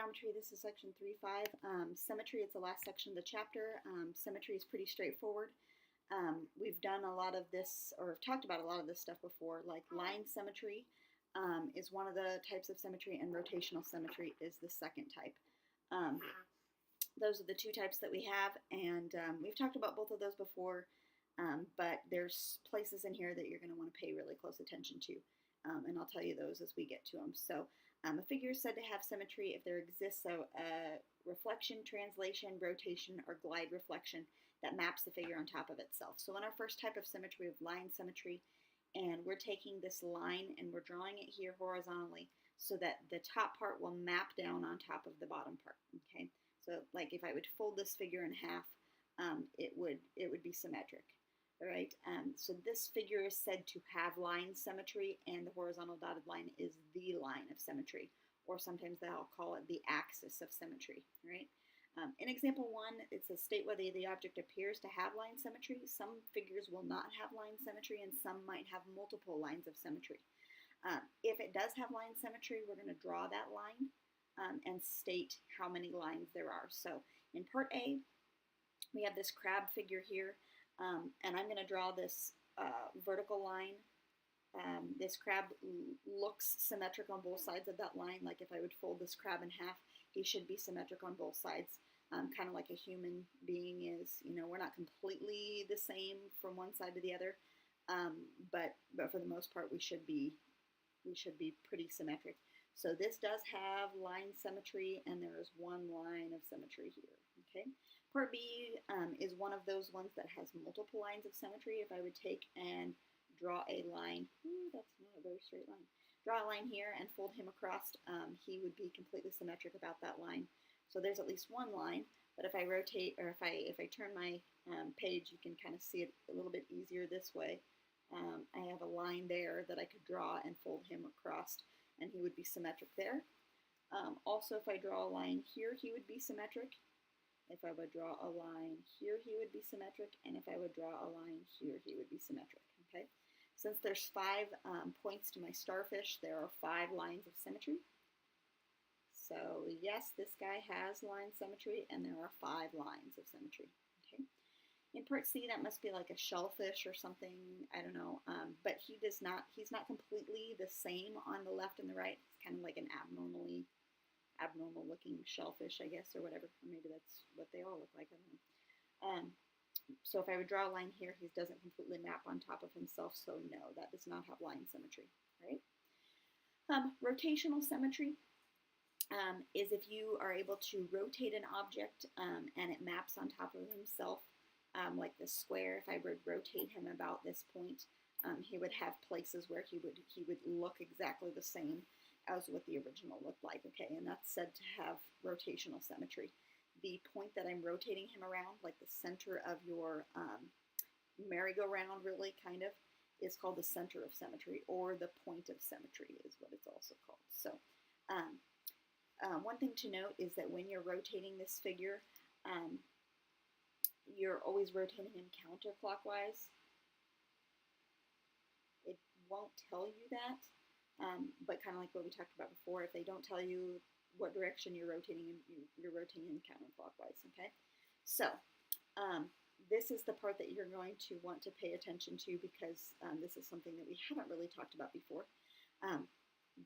Geometry, this is section 3.5. Symmetry, it's the last section of the chapter. Symmetry is pretty straightforward. We've done a lot of this, or talked about a lot of this stuff before, like line symmetry is one of the types of symmetry, and rotational symmetry is the second type. Those are the two types that we have, and we've talked about both of those before, but there's places in here that you're going to want to pay really close attention to, and I'll tell you those as we get to them. So a figure is said to have symmetry if there exists a reflection, translation, rotation, or glide reflection that maps the figure on top of itself. So in our first type of symmetry, we have line symmetry, and we're taking this line and we're drawing it here horizontally so that the top part will map down on top of the bottom part. Okay, so like if I would fold this figure in half, it would be symmetric. All right, so this figure is said to have line symmetry, and the horizontal dotted line is the line of symmetry, or sometimes they'll call it the axis of symmetry, right? In example 1, it says state whether the object appears to have line symmetry. Some figures will not have line symmetry, and some might have multiple lines of symmetry. If it does have line symmetry, we're going to draw that line and state how many lines there are. So in part A, we have this crab figure here. And I'm going to draw this vertical line. This crab looks symmetric on both sides of that line. Like if I would fold this crab in half, he should be symmetric on both sides, kind of like a human being is. You know, we're not completely the same from one side to the other, but for the most part, we should be pretty symmetric. So this does have line symmetry, and there is one line of symmetry here. Okay. Part B is one of those ones that has multiple lines of symmetry. If I would take and draw a line, that's not a very straight line, draw a line here and fold him across, he would be completely symmetric about that line. So there's at least one line, but if I rotate, or if I turn my page, you can kind of see it a little bit easier this way. I have a line there that I could draw and fold him across, and he would be symmetric there. Also, if I draw a line here, he would be symmetric. If I would draw a line here, he would be symmetric, and if I would draw a line here, he would be symmetric, okay? Since there's 5 points to my starfish, there are 5 lines of symmetry. So yes, this guy has line symmetry, and there are 5 lines of symmetry, okay? In part C, that must be like a shellfish or something, I don't know, but he's not completely the same on the left and the right. It's kind of like an abnormal looking shellfish, I guess, or whatever. Maybe that's what they all look like, I don't know. So if I would draw a line here, he doesn't completely map on top of himself, so no, that does not have line symmetry, right? Rotational symmetry is if you are able to rotate an object and it maps on top of himself, like this square. If I would rotate him about this point, he would have places where he would look exactly the same as what the original looked like, okay, and that's said to have rotational symmetry. The point that I'm rotating him around, like the center of your merry-go-round, really, kind of, is called the center of symmetry, or the point of symmetry is what it's also called. So one thing to note is that when you're rotating this figure, you're always rotating him counterclockwise. It won't tell you that. But kind of like what we talked about before, if they don't tell you what direction you're rotating in counterclockwise, okay? So this is the part that you're going to want to pay attention to, because this is something that we haven't really talked about before.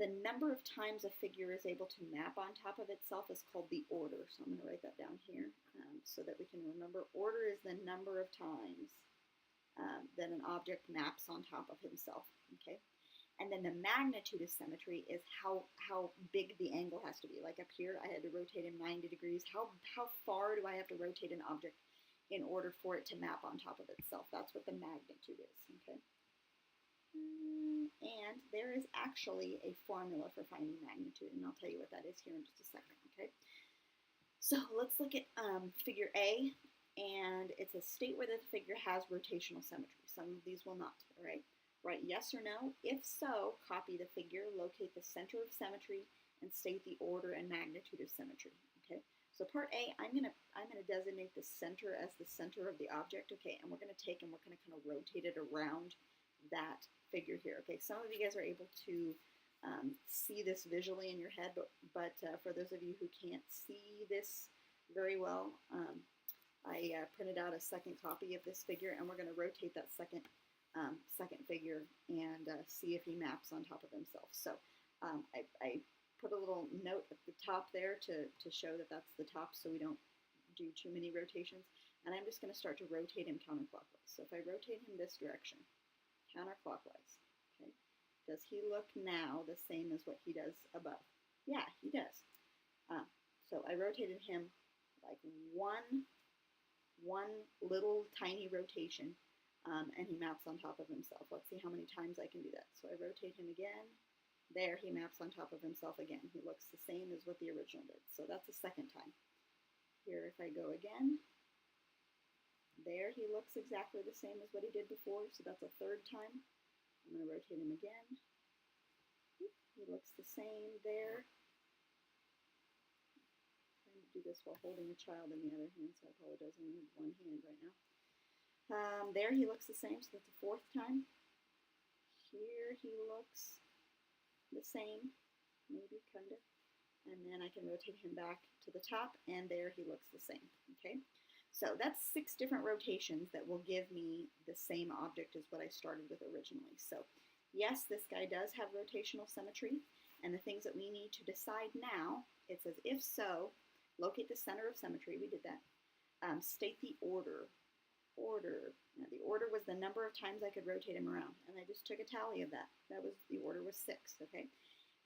The number of times a figure is able to map on top of itself is called the order. So I'm going to write that down here so that we can remember. Order is the number of times that an object maps on top of himself, okay? And then the magnitude of symmetry is how big the angle has to be. Like up here, I had to rotate him 90 degrees. How far do I have to rotate an object in order for it to map on top of itself? That's what the magnitude is, okay? And there is actually a formula for finding magnitude, and I'll tell you what that is here in just a second, okay? So let's look at figure A, and it's a state where the figure has rotational symmetry. Some of these will not, all right? Write yes or no. If so, copy the figure, locate the center of symmetry, and state the order and magnitude of symmetry. Okay. So part A, I'm gonna designate the center as the center of the object. Okay, and we're gonna take and we're gonna kind of rotate it around that figure here. Okay. Some of you guys are able to see this visually in your head, but for those of you who can't see this very well, I printed out a second copy of this figure, and we're going to rotate that second figure and see if he maps on top of himself. So I put a little note at the top there to show that that's the top, so we don't do too many rotations. And I'm just going to start to rotate him counterclockwise. So if I rotate him this direction, counterclockwise, okay, does he look now the same as what he does above? Yeah, he does. So I rotated him like one little tiny rotation, and he maps on top of himself. Let's see how many times I can do that. So I rotate him again. There, he maps on top of himself again. He looks the same as what the original did. So that's a second time. Here, if I go again, there he looks exactly the same as what he did before. So that's a third time. I'm going to rotate him again. He looks the same there. I'm trying to do this while holding a child in the other hand, so I apologize. I need one hand right now. There he looks the same, so that's a fourth time. Here he looks the same, maybe, kind of. And then I can rotate him back to the top, and there he looks the same, okay? So that's 6 different rotations that will give me the same object as what I started with originally. So yes, this guy does have rotational symmetry, and the things that we need to decide now, it says if so, locate the center of symmetry. We did that. State the order. Now, the order was the number of times I could rotate him around, and I just took a tally of that. The order was 6, okay?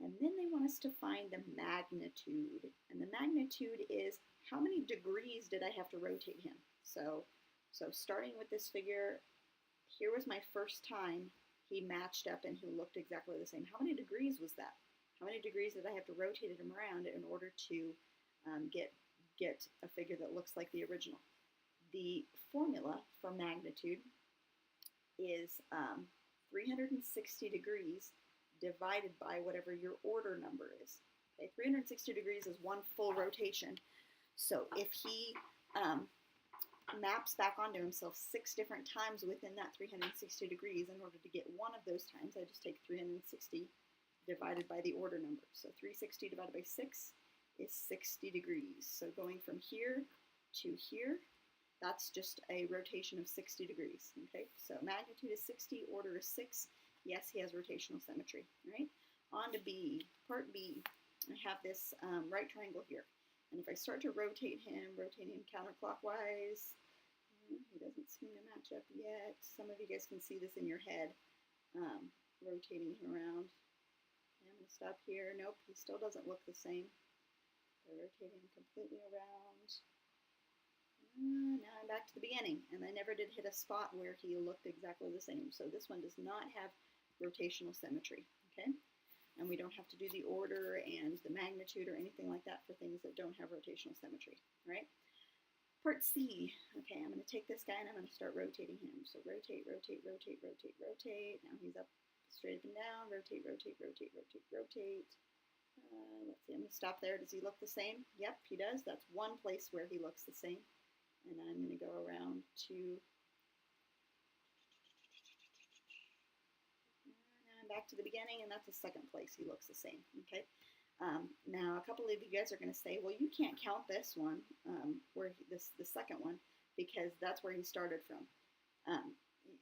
And then they want us to find the magnitude, and the magnitude is how many degrees did I have to rotate him? So starting with this figure, here was my first time he matched up and he looked exactly the same. How many degrees was that? How many degrees did I have to rotate him around in order to get a figure that looks like the original? The formula for magnitude is 360 degrees divided by whatever your order number is. Okay, 360 degrees is one full rotation. So if he maps back onto himself 6 different times within that 360 degrees, in order to get one of those times, I just take 360 divided by the order number. So 360 divided by 6 is 60 degrees. So going from here to here, that's just a rotation of 60 degrees, okay? So magnitude is 60, order is 6. Yes, he has rotational symmetry, right? On to B, part B. I have this right triangle here. And if I start to rotate him counterclockwise, he doesn't seem to match up yet. Some of you guys can see this in your head, rotating him around. Okay, I'm going to stop here. Nope, he still doesn't look the same. I rotate him completely around. Now I'm back to the beginning, and I never did hit a spot where he looked exactly the same. So this one does not have rotational symmetry, okay? And we don't have to do the order and the magnitude or anything like that for things that don't have rotational symmetry, right? Part C, okay, I'm going to take this guy and I'm going to start rotating him. So rotate, rotate, rotate, rotate, rotate. Now he's up, straight up and down, rotate, rotate, rotate, rotate, rotate. Let's see, I'm going to stop there. Does he look the same? Yep, he does. That's one place where he looks the same. And I'm going to go around to, and back to the beginning, and that's the second place he looks the same, okay? Now, a couple of you guys are going to say, well, you can't count this one, the second one, because that's where he started from.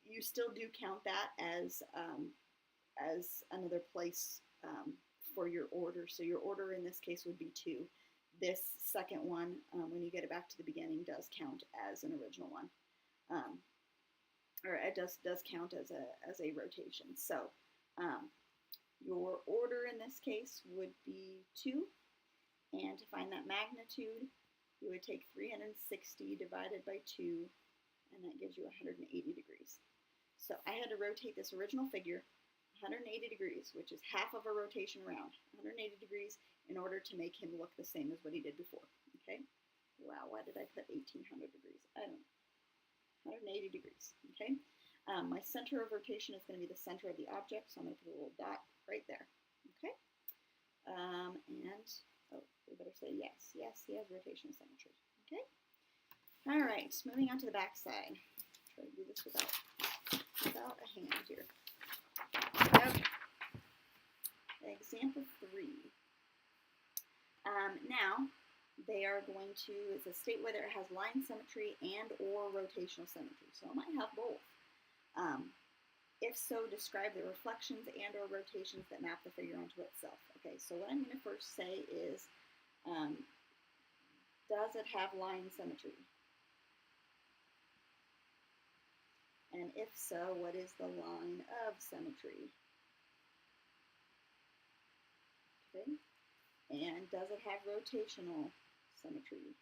You still do count that as another place for your order. So your order in this case would be 2. This second one, when you get it back to the beginning, does count as an original one, or it does count as a rotation. So your order in this case would be 2, and to find that magnitude, you would take 360 divided by 2, and that gives you 180 degrees. So I had to rotate this original figure 180 degrees, which is half of a rotation around, 180 degrees, in order to make him look the same as what he did before, okay? Wow, why did I put 1800 degrees? I don't know. 180 degrees, okay? My center of rotation is going to be the center of the object, so I'm going to put a little dot right there, okay? And, oh, we better say yes. Yes, he has rotational symmetry, okay? All right, moving on to the back side. Try to do this without a hand here. Okay. Example 3. Now, they are going to, it's a state whether it has line symmetry and or rotational symmetry. So it might have both. If so, describe the reflections and or rotations that map the figure onto itself. Okay, so what I'm going to first say is, does it have line symmetry? And if so, what is the line of symmetry? Okay, and does it have rotational symmetry?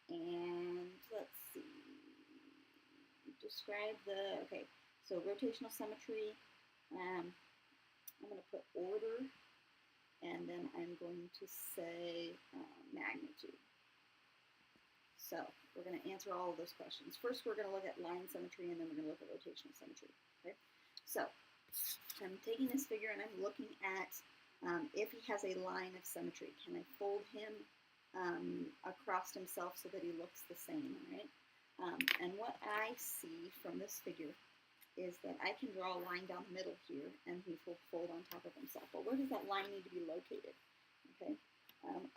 And let's see, describe the, okay, so rotational symmetry, I'm going to put order, and then I'm going to say magnitude. So we're going to answer all of those questions. First, we're going to look at line symmetry, and then we're going to look at rotational symmetry. Okay, so I'm taking this figure and I'm looking at if he has a line of symmetry. Can I fold him across himself so that he looks the same, right? And what I see from this figure is that I can draw a line down the middle here, and he will fold on top of himself. But where does that line need to be located? Okay,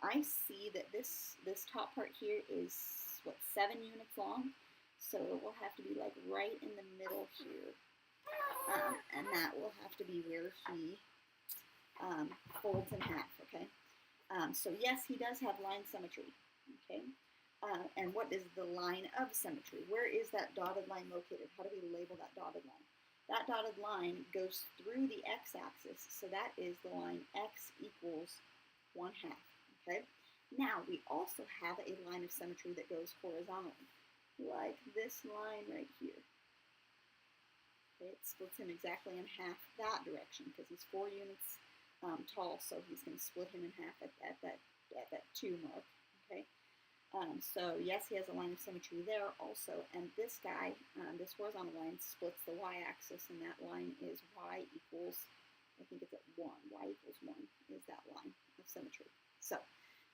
I see that this top part here is, what, 7 units long? So it will have to be like right in the middle here. And that will have to be where he folds in half, okay? So yes, he does have line symmetry, okay? And what is the line of symmetry? Where is that dotted line located? How do we label that dotted line? That dotted line goes through the x-axis, so that is the line x equals 1/2, okay? Now, we also have a line of symmetry that goes horizontally, like this line right here. Okay, it splits him exactly in half that direction because he's 4 units tall, so he's going to split him in half at that 2 mark, okay? So yes, he has a line of symmetry there also, and this guy, this horizontal line splits the y-axis, and that line is y equals, I think it's at 1, y equals 1 is that line of symmetry. So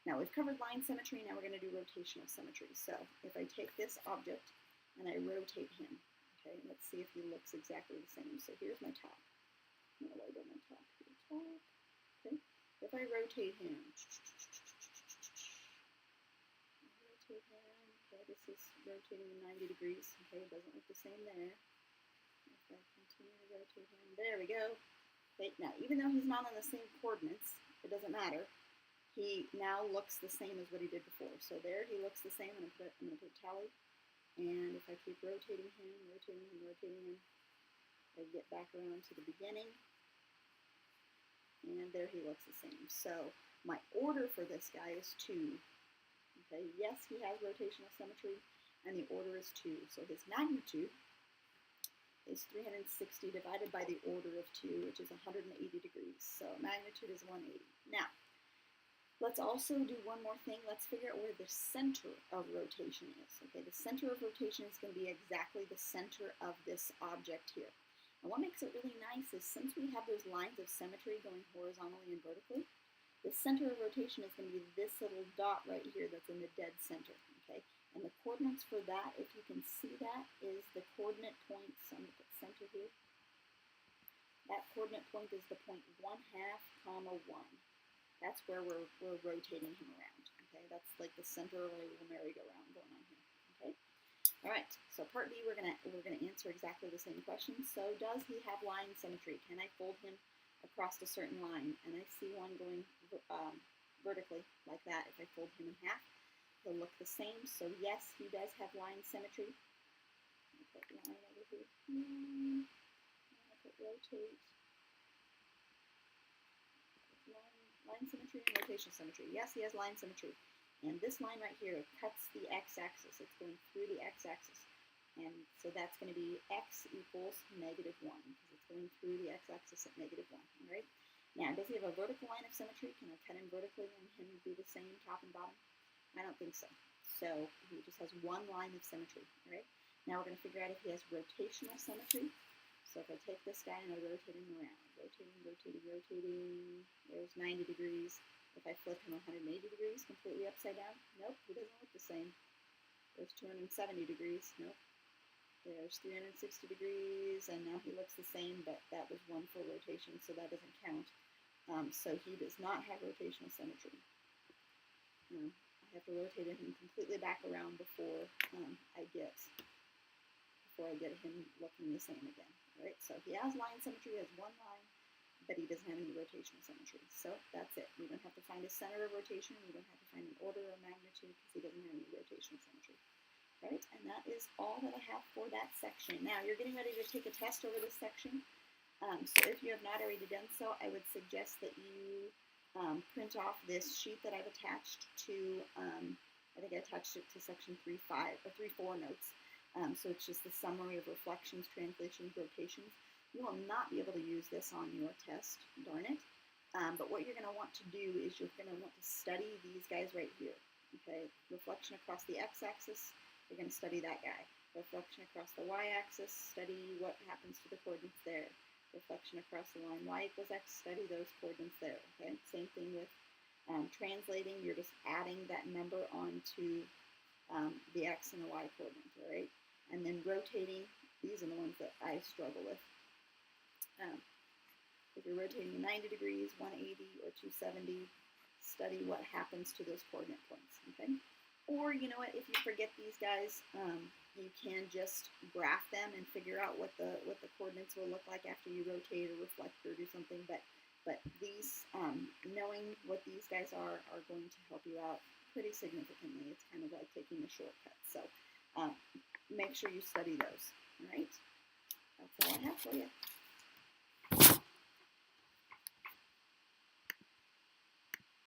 now we've covered line symmetry, now we're going to do rotational symmetry. So if I take this object and I rotate him, okay, let's see if he looks exactly the same. So here's my top. I'm going to label my top here, top, okay. If I rotate him, okay, this is rotating 90 degrees, okay, it doesn't look the same there. If I continue to rotate him, there we go. Okay, now even though he's not on the same coordinates, it doesn't matter. He now looks the same as what he did before. So there he looks the same, and I'm going to put tally. And if I keep rotating him, I get back around to the beginning. And there he looks the same. So my order for this guy is 2. Okay, yes, he has rotational symmetry, and the order is 2. So his magnitude is 360 divided by the order of 2, which is 180 degrees. So magnitude is 180. Now, let's also do one more thing. Let's figure out where the center of rotation is. Okay, the center of rotation is going to be exactly the center of this object here. And what makes it really nice is since we have those lines of symmetry going horizontally and vertically, the center of rotation is going to be this little dot right here that's in the dead center, okay? And the coordinates for that, if you can see that, is the coordinate point, so I'm going to put center here. That coordinate point is the point 1/2, 1. That's where we're rotating him around, okay? That's like the center of a little merry-go-round going on here, okay? All right, so part B, we're gonna answer exactly the same question. So does he have line symmetry? Can I fold him across a certain line? And I see one going vertically like that. If I fold him in half, he'll look the same. So yes, he does have line symmetry. I'll put line over here. I'll put rotate. Line symmetry and rotational symmetry. Yes, he has line symmetry. And this line right here cuts the x-axis. It's going through the x-axis. And so that's going to be x equals -1 because it's going through the x-axis at -1. All right? Now, does he have a vertical line of symmetry? Can I cut him vertically and him be the same top and bottom? I don't think so. So he just has one line of symmetry. All right? Now we're going to figure out if he has rotational symmetry. So if I take this guy and I rotate him around, rotating, there's 90 degrees. If I flip him 180 degrees, completely upside down, nope, he doesn't look the same. There's 270 degrees, nope. there's 360 degrees, and now he looks the same, but that was one full rotation, so that doesn't count. So he does not have rotational symmetry. I have to rotate him completely back around before I get him looking the same again. All right, so he has line symmetry, he has one line, but he doesn't have any rotational symmetry. So that's it. We don't have to find a center of rotation. We don't have to find an order or magnitude because he doesn't have any rotational symmetry. Right, and that is all that I have for that section. Now you're getting ready to take a test over this section. So if you have not already done so, I would suggest that you print off this sheet that I've attached to, I think I attached it to section 3.4 notes. So it's just the summary of reflections, translations, rotations. You will not be able to use this on your test, darn it. But what you're going to want to do is you're going to want to study these guys right here. Okay, reflection across the x-axis, you're going to study that guy. Reflection across the y-axis, study what happens to the coordinates there. Reflection across the line y equals x, study those coordinates there. Okay, same thing with translating. You're just adding that number onto the x and the y coordinate. All right, and then rotating. These are the ones that I struggle with. If you're rotating 90 degrees, 180, or 270, study what happens to those coordinate points. Okay. Or, you know what, if you forget these guys, you can just graph them and figure out what the coordinates will look like after you rotate or reflect or do something. But these, knowing what these guys are going to help you out pretty significantly. It's kind of like taking a shortcut. So make sure you study those. All right? That's all I have for you.